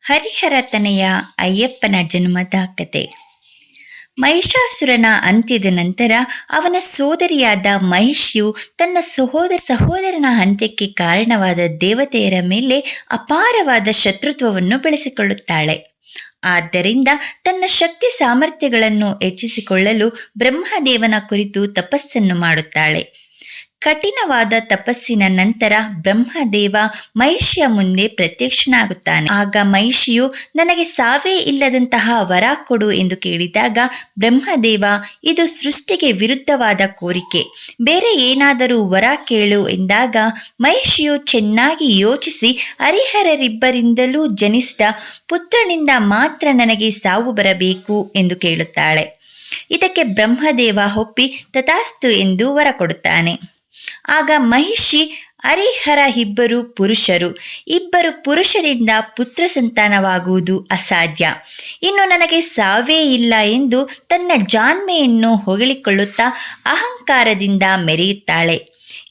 ಹರಿಹರ ತನಯ ಅಯ್ಯಪ್ಪನ ಜನ್ಮದ ಕತೆ. ಮಹಿಷಾಸುರನ ಅಂತ್ಯದ ನಂತರ ಅವನ ಸೋದರಿಯಾದ ಮಹಿಷಿಯು ತನ್ನ ಸಹೋದರನ ಅಂತ್ಯಕ್ಕೆ ಕಾರಣವಾದ ದೇವತೆಯರ ಮೇಲೆ ಅಪಾರವಾದ ಶತ್ರುತ್ವವನ್ನು ಬೆಳೆಸಿಕೊಳ್ಳುತ್ತಾಳೆ. ಆದ್ದರಿಂದ ತನ್ನ ಶಕ್ತಿ ಸಾಮರ್ಥ್ಯಗಳನ್ನು ಹೆಚ್ಚಿಸಿಕೊಳ್ಳಲು ಬ್ರಹ್ಮದೇವನ ಕುರಿತು ತಪಸ್ಸನ್ನು ಮಾಡುತ್ತಾಳೆ. ಕಠಿಣವಾದ ತಪಸ್ಸಿನ ನಂತರ ಬ್ರಹ್ಮದೇವ ಮಹಿಷಿಯ ಮುಂದೆ ಪ್ರತ್ಯಕ್ಷನಾಗುತ್ತಾನೆ. ಆಗ ಮಹಿಷಿಯು ನನಗೆ ಸಾವೇ ಇಲ್ಲದಂತಹ ವರ ಕೊಡು ಎಂದು ಕೇಳಿದಾಗ ಬ್ರಹ್ಮದೇವ, ಇದು ಸೃಷ್ಟಿಗೆ ವಿರುದ್ಧವಾದ ಕೋರಿಕೆ, ಬೇರೆ ಏನಾದರೂ ವರ ಕೇಳು ಎಂದಾಗ ಮಹಿಷಿಯು ಚೆನ್ನಾಗಿ ಯೋಚಿಸಿ ಹರಿಹರರಿಬ್ಬರಿಂದಲೂ ಜನಿಸಿದ ಪುತ್ರನಿಂದ ಮಾತ್ರ ನನಗೆ ಸಾವು ಬರಬೇಕು ಎಂದು ಕೇಳುತ್ತಾಳೆ. ಇದಕ್ಕೆ ಬ್ರಹ್ಮದೇವ ಒಪ್ಪಿ ತಥಾಸ್ತು ಎಂದು ವರ ಕೊಡುತ್ತಾನೆ. ಆಗ ಮಹಿಷಿ, ಹರಿಹರ ಇಬ್ಬರು ಪುರುಷರಿಂದ ಪುತ್ರ ಸಂತಾನವಾಗುವುದು ಅಸಾಧ್ಯ, ಇನ್ನು ನನಗೆ ಸಾವೇ ಇಲ್ಲ ಎಂದು ತನ್ನ ಜಾಣ್ಮೆಯನ್ನು ಹೊಗಳಿಕೊಳ್ಳುತ್ತಾ ಅಹಂಕಾರದಿಂದ ಮೆರೆಯುತ್ತಾಳೆ.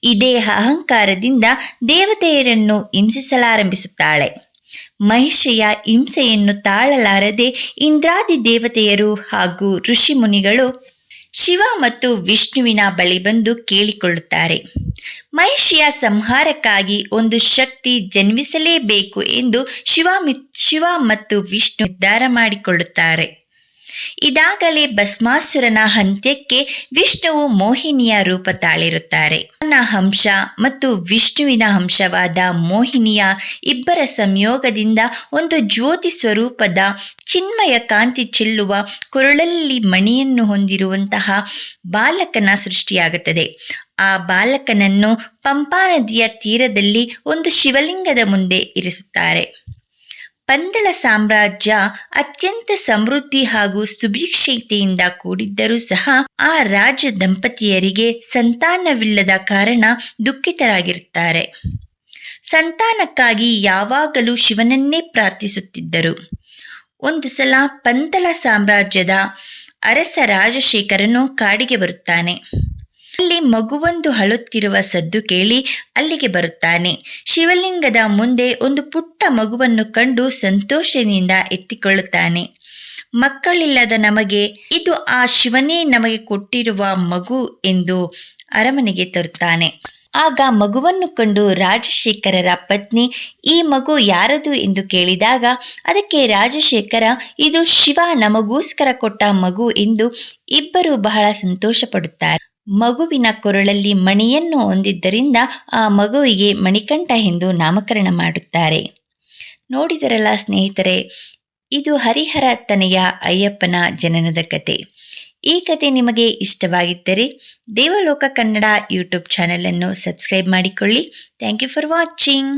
ಇದೇ ಅಹಂಕಾರದಿಂದ ದೇವತೆಯರನ್ನು ಹಿಂಸಿಸಲಾರಂಭಿಸುತ್ತಾಳೆ. ಮಹಿಷೆಯ ಹಿಂಸೆಯನ್ನು ತಾಳಲಾರದೆ ಇಂದ್ರಾದಿ ದೇವತೆಯರು ಹಾಗೂ ಋಷಿ ಮುನಿಗಳು ಶಿವ ಮತ್ತು ವಿಷ್ಣುವಿನ ಬಳಿ ಬಂದು ಕೇಳಿಕೊಳ್ಳುತ್ತಾರೆ. ಮಹಿಷಿಯ ಸಂಹಾರಕ್ಕಾಗಿ ಒಂದು ಶಕ್ತಿ ಜನ್ಮಿಸಲೇಬೇಕು ಎಂದು ಶಿವ ಮತ್ತು ವಿಷ್ಣು ನಿರ್ಧಾರ ಮಾಡಿಕೊಳ್ಳುತ್ತಾರೆ. ಇದಾಗಲೇ ಭಸ್ಮಾಸುರನ ಅಂತ್ಯಕ್ಕೆ ವಿಷ್ಣುವು ಮೋಹಿನಿಯ ರೂಪ ತಾಳಿರುತ್ತಾರೆ. ನನ್ನ ಅಂಶ ಮತ್ತು ವಿಷ್ಣುವಿನ ಅಂಶವಾದ ಮೋಹಿನಿಯ ಇಬ್ಬರ ಸಂಯೋಗದಿಂದ ಒಂದು ಜ್ಯೋತಿ ಸ್ವರೂಪದ ಚಿನ್ಮಯ ಕಾಂತಿ ಚೆಲ್ಲುವ ಕೊರಳಲ್ಲಿ ಮಣಿಯನ್ನು ಹೊಂದಿರುವಂತಹ ಬಾಲಕನ ಸೃಷ್ಟಿಯಾಗುತ್ತದೆ. ಆ ಬಾಲಕನನ್ನು ಪಂಪಾ ನದಿಯ ತೀರದಲ್ಲಿ ಒಂದು ಶಿವಲಿಂಗದ ಮುಂದೆ ಇರಿಸುತ್ತಾರೆ. ಪಂದಳ ಸಾಮ್ರಾಜ್ಯ ಅತ್ಯಂತ ಸಮೃದ್ಧಿ ಹಾಗೂ ಸುಭಿಕ್ಷತೆಯಿಂದ ಕೂಡಿದ್ದರೂ ಸಹ ಆ ರಾಜ ದಂಪತಿಯರಿಗೆ ಸಂತಾನವಿಲ್ಲದ ಕಾರಣ ದುಃಖಿತರಾಗಿರುತ್ತಾರೆ. ಸಂತಾನಕ್ಕಾಗಿ ಯಾವಾಗಲೂ ಶಿವನನ್ನೇ ಪ್ರಾರ್ಥಿಸುತ್ತಿದ್ದರು. ಒಂದು ಸಲ ಪಂದಳ ಸಾಮ್ರಾಜ್ಯದ ಅರಸ ರಾಜಶೇಖರನು ಕಾಡಿಗೆ ಬರುತ್ತಾನೆ. ಅಲ್ಲಿ ಮಗುವೊಂದು ಅಳುತ್ತಿರುವ ಸದ್ದು ಕೇಳಿ ಅಲ್ಲಿಗೆ ಬರುತ್ತಾನೆ. ಶಿವಲಿಂಗದ ಮುಂದೆ ಒಂದು ಪುಟ್ಟ ಮಗುವನ್ನು ಕಂಡು ಸಂತೋಷದಿಂದ ಎತ್ತಿಕೊಳ್ಳುತ್ತಾನೆ. ಮಕ್ಕಳಿಲ್ಲದ ನಮಗೆ ಇದು ಆ ಶಿವನೇ ನಮಗೆ ಕೊಟ್ಟಿರುವ ಮಗು ಎಂದು ಅರಮನೆಗೆ ತರುತ್ತಾನೆ. ಆಗ ಮಗುವನ್ನು ಕಂಡು ರಾಜಶೇಖರರ ಪತ್ನಿ, ಈ ಮಗು ಯಾರದು ಎಂದು ಕೇಳಿದಾಗ ಅದಕ್ಕೆ ರಾಜಶೇಖರ, ಇದು ಶಿವ ನಮಗೋಸ್ಕರ ಕೊಟ್ಟ ಮಗು ಎಂದು ಇಬ್ಬರು ಬಹಳ ಸಂತೋಷ ಪಡುತ್ತಾರೆ. ಮಗುವಿನ ಕೊರಳಲ್ಲಿ ಮಣಿಯನ್ನು ಹೊಂದಿದ್ದರಿಂದ ಆ ಮಗುವಿಗೆ ಮಣಿಕಂಠ ಎಂದು ನಾಮಕರಣ ಮಾಡುತ್ತಾರೆ. ನೋಡಿದರಲ್ಲ ಸ್ನೇಹಿತರೆ, ಇದು ಹರಿಹರ ತನಯ ಅಯ್ಯಪ್ಪನ ಜನನದ ಕತೆ. ಈ ಕತೆ ನಿಮಗೆ ಇಷ್ಟವಾಗಿದ್ದರೆ ದೇವಲೋಕ ಕನ್ನಡ ಯೂಟ್ಯೂಬ್ ಚಾನೆಲ್ ಅನ್ನು ಸಬ್ಸ್ಕ್ರೈಬ್ ಮಾಡಿಕೊಳ್ಳಿ. Thank you for watching.